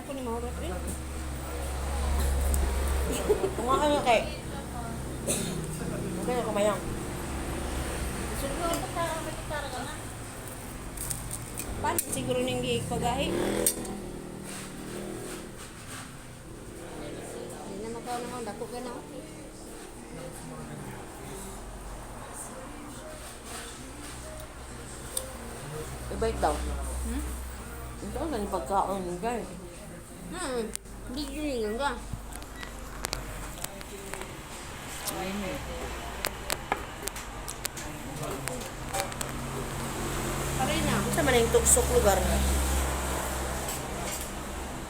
ko ni mahurot rin. Kung nga kay. Okay, kumayang. Siguro paano siguro nang gipagahi? Hindi na makaw naman, dako ka na. I-bite daw. Ito ang galing pagkaon, guys. Hindi yun nga. Paray na. Sa man yung tuksok lugar.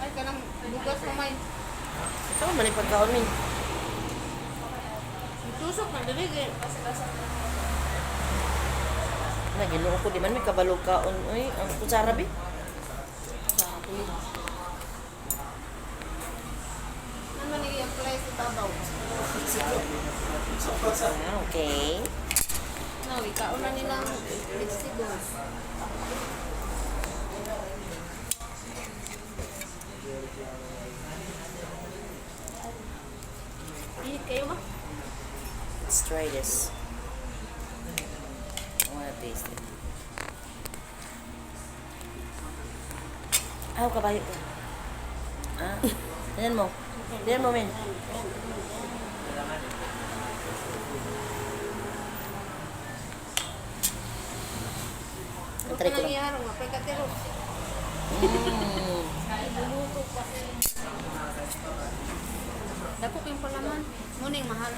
Ay, kanang bugas mamay. Ito man yung pagkaon min. Tusok na dalig eh. Naginuo ko di man may kabalog kaon. Uy, ang kutsara bi. Ano man i-apply sa tabaw? Okay. No, ikaon na nilang vegetables. Init kayo ba? Let's try this. I wanna taste it. Ayaw kabayo ko. Ah, tingnan mo. Tingnan mo, men. Try ko lang. Nangyari mo, pwede katero. Buluto pa. Dako kayong palaman. Muning mahal.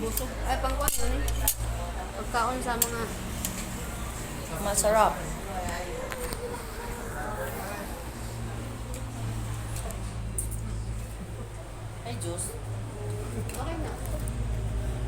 Busog. Ay, pangkuhan yun eh. Pagkaon sa mga... Masarap. Ay, juice. Okay na.